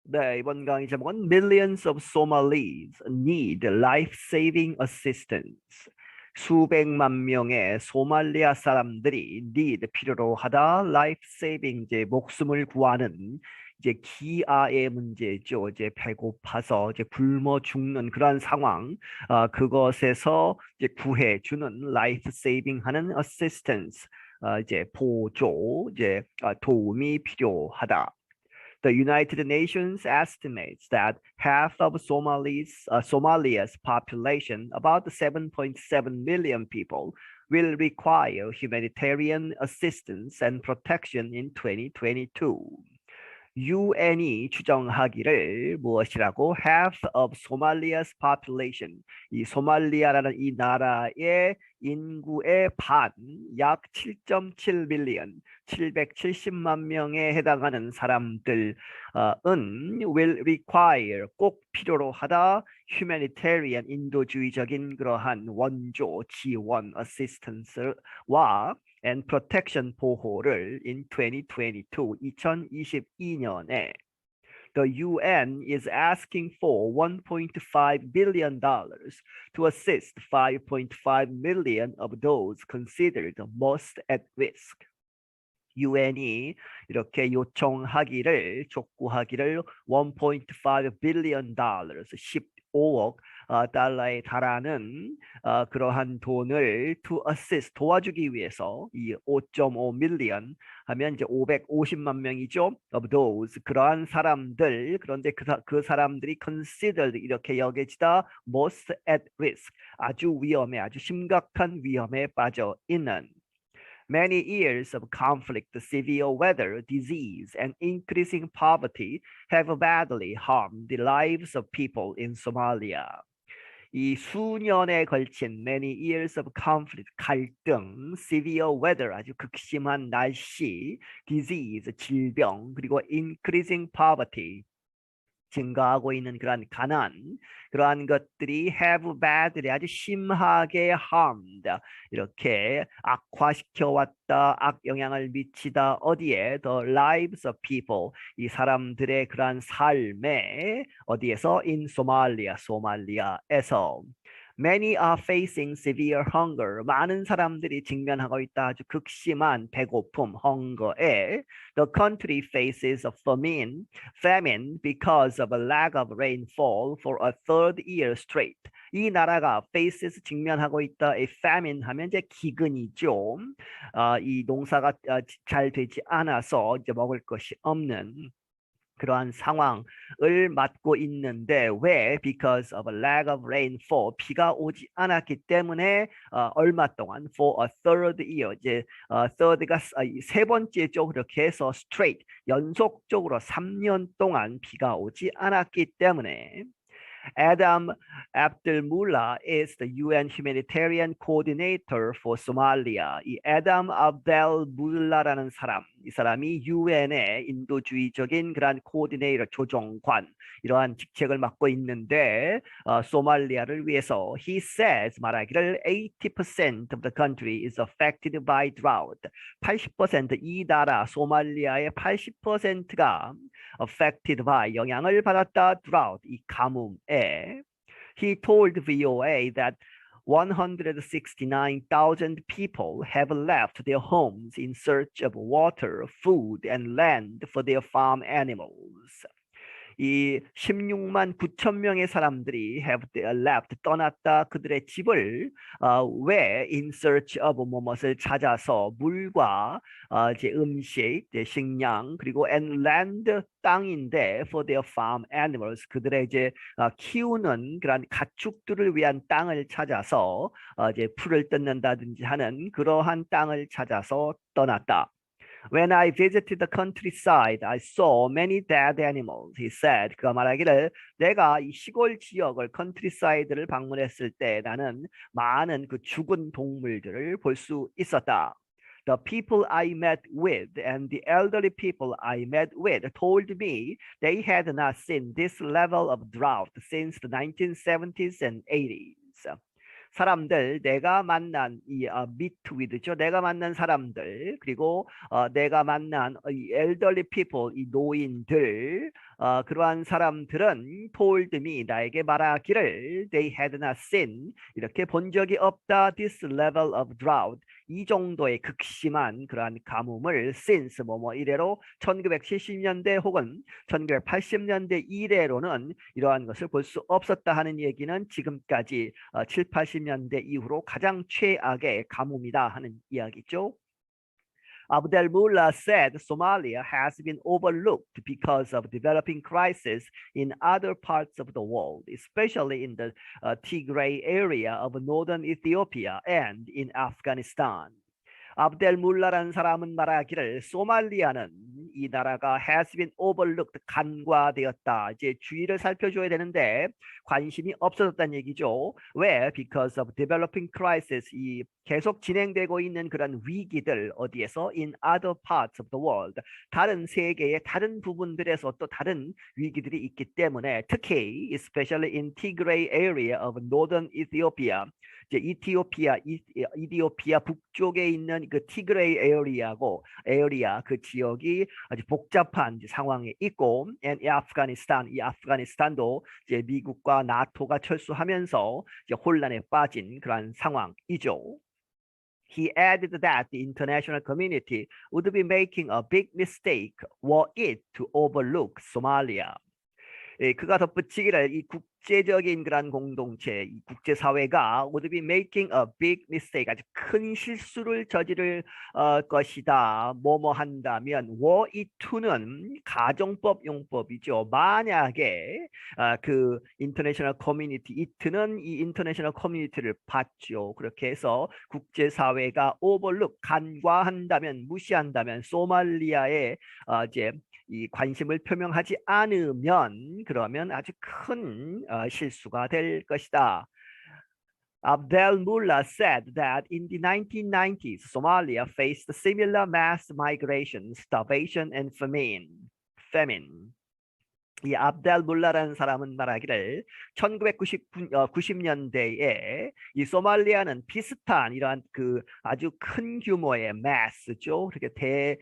네, 이번 강의 제목은 Millions of Somalis need life-saving assistance. 수백만 명의 소말리아 사람들이 필요로 하다 life-saving 이제 목숨을 구하는 이제 기아의 문제죠. 이제 배고파서 이제 굶어 죽는 그러한 상황, 그것에서 이제 구해주는 life-saving 하는 assistance, 이제 보조, 이제 도움이 필요하다. The United Nations estimates that half of Somalia's population, about 7.7 million people, will require humanitarian assistance and protection in 2022. UN이 추정하기를 무엇이라고? Half of Somalia's population. 이 소말리아라는 이 나라의 인구의 반, 약 7.7 밀리언, 770만 명에 해당하는 사람들은 will require, 꼭 필요로 하다, humanitarian, 인도주의적인 그러한 원조, 지원, assistance와 and protection, 보호를 in 2022, 2022년에 the UN is asking for $1.5 billion to assist 5.5 million of those considered most at risk. UN이 이렇게 요청하기를, 촉구하기를 1.5 billion dollars, 15억 달러에 달하는 그러한 돈을 to assist, 도와주기 위해서, 이 5.5 million 하면 이제 550만 명이죠. of those, 그러한 사람들, 그런데 그 사람들이 considered, 이렇게 여겨지다, most at risk, 아주 위험에, 아주 심각한 위험에 빠져 있는. Many years of conflict, severe weather, disease, and increasing poverty have badly harmed the lives of people in Somalia. 이 수년에 걸친 many years of conflict, 갈등, severe weather, 아주 극심한 날씨, disease, 질병, 그리고 increasing poverty, 증가하고 있는 그러한 가난, 그러한 것들이 have badly, 아주 심하게 harmed, 이렇게 악화시켜왔다, 악영향을 미치다, 어디에? The lives of people, 이 사람들의 그러한 삶에, 어디에서? In Somalia, 소말리아에서. Many are facing severe hunger. 많은 사람들이 직면하고 있다. 아주 극심한 배고픔, hunger에. The country faces a famine because of a lack of rainfall for a third year straight. 이 나라가 faces, 직면하고 있다. A famine 하면 이제 기근이죠. 이 농사가 잘 되지 않아서 이제 먹을 것이 없는 그러한 상황을 맞고 있는데, 왜? Because of a lack of rainfall, 비가 오지 않았기 때문에 얼마 동안 for a third year, 이제 third가 세 번째죠. 그렇게 해서 straight, 연속적으로 3년 동안 비가 오지 않았기 때문에. Adam Abdelmullah is the UN humanitarian coordinator for Somalia. 이 Adam Abdelmullah라는 사람, 이 사람이 UN의 인도주의적인 그러한 코디네이터, 조정관, 이러한 직책을 맡고 있는데 소말리아를 위해서 he says, 말하기를 80% of the country is affected by drought. 80%, 이 나라 소말리아의 80%가 affected by, 영향을 받았다, drought, 이 가뭄에. He told VOA that 169,000 people have left their homes in search of water, food, and land for their farm animals. 이 16만 9천 명의 사람들이 have left, 떠났다, 그들의 집을 왜? in search of, 무엇을 찾아서, 물과 이제 음식, 이제 식량, 그리고 and land, 땅인데 for their farm animals, 그들의 이제 키우는 그런 가축들을 위한 땅을 찾아서 이제 풀을 뜯는다든지 하는 그러한 땅을 찾아서 떠났다. When I visited the countryside, I saw many dead animals, he said. 그가 말하기를, 내가 이 시골 지역을, countryside를 방문했을 때 나는 많은 그 죽은 동물들을 볼 수 있었다. The people I met with and the elderly people I met with told me they had not seen this level of drought since the 1970s and 80s. 사람들, 내가 만난 이 meet with죠. 내가 만난 사람들, 그리고 내가 만난 이 elderly people, 이 노인들, 그러한 사람들은 told me 나에게 말하기를 they had not seen 이렇게 본 적이 없다 this level of drought 이 정도의 극심한 그러한 가뭄을 since 뭐뭐 이래로 1970년대 혹은 1980년대 이래로는 이러한 것을 볼 수 없었다 하는 얘기는 지금까지 7, 80년대 이후로 가장 최악의 가뭄이다 하는 이야기죠. Abdel Mullah said Somalia has been overlooked because of developing crisis in other parts of the world, especially in the Tigray area of northern Ethiopia and in Afghanistan. 압델 물라라는 사람은 말하기를 소말리아는 이 나라가 has been overlooked 간과되었다. 이제 주의를 살펴줘야 되는데 관심이 없어졌다는 얘기죠. 왜? Because of developing crisis. 이 계속 진행되고 있는 그런 위기들 어디에서? In other parts of the world. 다른 세계의 다른 부분들에서 또 다른 위기들이 있기 때문에 특히 especially in Tigray area of northern Ethiopia. 이제 이디오피아 북쪽에 있는 그 티그레이 에어리아 그 지역이 아주 복잡한 상황에 있고, and 이 아프가니스탄도 이제 미국과 나토가 철수하면서 이제 혼란에 빠진 그런 상황이죠. He added that the international community would be making a big mistake were it to overlook Somalia. 그가 덧붙이기를 이 국제적인 그런 공동체, 이 국제사회가 would be making a big mistake, 아주 큰 실수를 저지를 것이다. 뭐뭐 한다면 were it to는 가정법 용법이죠. 만약에 그 international community, it는 이 international community를 봤죠. 그렇게 해서 국제사회가 overlook, 간과한다면, 무시한다면 소말리아에 이제 이 관심을 표명하지 않으면 그러면 아주 큰 실수가 될 것이다. Abdel Mullah said that in the 1990s, Somalia faced similar mass migration, starvation, and famine. 이 압델 물라라는 사람은 말하기를 1990년대에 이 소말리아는 비슷한 이러한 그 아주 큰 규모의 mass죠. 그렇게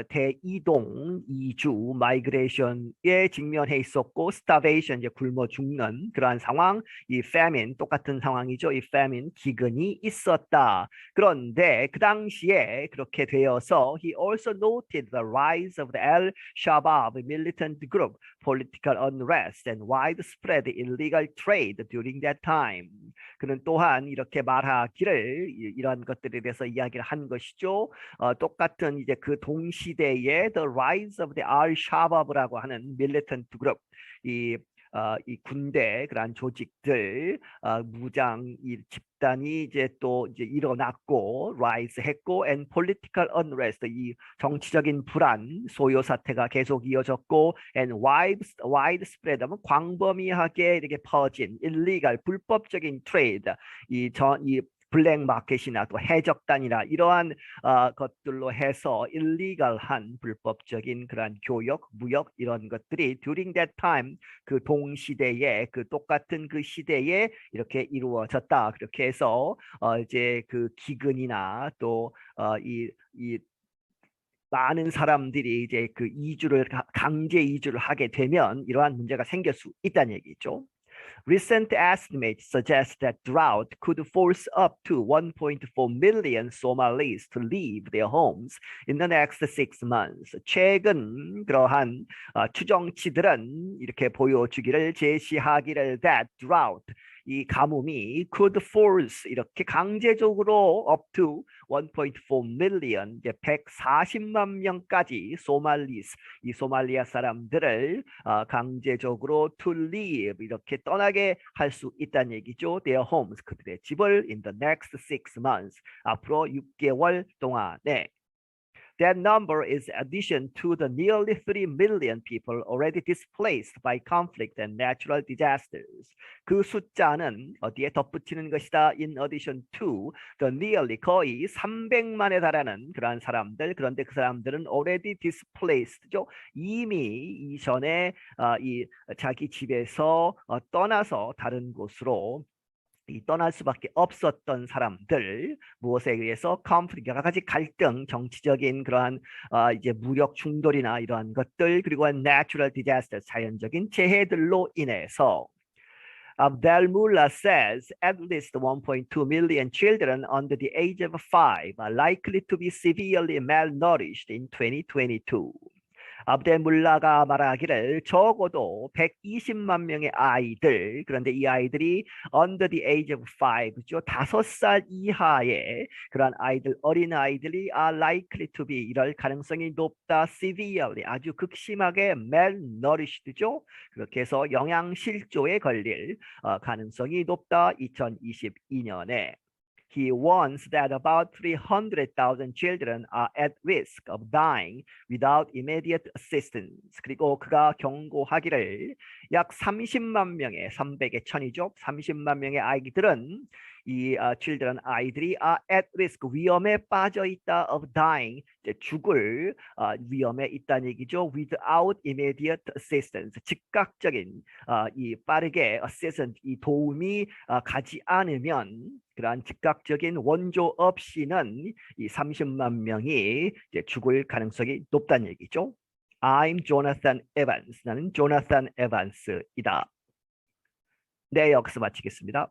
대이동, 이주, 마이그레이션에 직면해 있었고, starvation 이제 굶어 죽는 그러한 상황, 이 famine 똑같은 상황이죠. 이 famine 기근이 있었다. 그런데 그 당시에 그렇게 되어서 he also noted the rise of the Al-Shabaab militant group. Political unrest and widespread illegal trade during that time. 그는 또한 이렇게 말하기를 이런 것들에 대해서 이야기를 한 것이죠. 똑같은 이제 그 동시대에 the rise of the Al-Shabaab라고 하는 militant group, 이 군대 그러한 조직들 무장 집단이 이제 또 이제 일어났고 rise 했고 and political unrest 이 정치적인 불안 소요 사태가 계속 이어졌고 and widespread 하면 광범위하게 이렇게 퍼진 illegal 불법적인 trade 이 블랙 마켓이나 또 해적단이나 이러한 것들로 해서 일리갈한 불법적인 그러한 교역, 무역 이런 것들이 during that time 그 동시대에 그 똑같은 그 시대에 이렇게 이루어졌다. 그렇게 해서 이제 그 기근이나 또 이 많은 사람들이 이제 그 강제 이주를 하게 되면 이러한 문제가 생길 수 있다는 얘기죠. Recent estimates suggest that drought could force up to 1.4 million Somalis to leave their homes in the next 6 months. 최근 그러한 추정치들은 이렇게 보여주기를 제시하기를 that drought 이 가뭄이 could force 이렇게 강제적으로 up to 1.4 million 이제 140만 명까지 소말리스 이 소말리아 사람들을 강제적으로 to leave 이렇게 떠나게 할 수 있다는 얘기죠. Their homes 그들의 집을 in the next 6 months 앞으로 6개월 동안에. That number is addition to the nearly 3 million people already displaced by conflict and natural disasters. 그 숫자는 어디에 덧붙이는 것이다. In addition to the nearly 거의 300만에 달하는 그러한 사람들. 그런데 그 사람들은 already displaced죠. 이미 이전에 이 자기 집에서 떠나서 다른 곳으로 이 떠날 수밖에 없었던 사람들, 무엇에 의해서 conflict, 여러 가지 갈등, 정치적인 그러한 이제 무력 충돌이나 이러한 것들, 그리고 natural disaster, 자연적인 재해들로 인해서 Abdel Mullah says at least 1.2 million children under the age of 5 are likely to be severely malnourished in 2022. 압델물라가 말하기를 적어도 120만 명의 아이들, 그런데 이 아이들이 under the age of 5죠. 5살 이하의 그런 아이들, 어린 아이들이 are likely to be, 이럴 가능성이 높다. severely, 아주 극심하게 malnourished죠. 그렇게 해서 영양실조에 걸릴 가능성이 높다. 2022년에. He warns that about 300,000 children are at risk of dying without immediate assistance. 그리고 그가 경고하기를 약 30만 명의 300의 1000이죠. 30만 명의 아이들은 이 children 아이들이 are at risk 위험에 빠져 있다 of dying 죽을 위험에 있다는 얘기죠. Without immediate assistance 즉각적인 이 빠르게 assistance 이 도움이 가지 않으면 그러한 즉각적인 원조 없이는 이 30만 명이 이제 죽을 가능성이 높다는 얘기죠. I'm Jonathan Evans. 나는 조나산 에반스이다. 네, 여기서 마치겠습니다.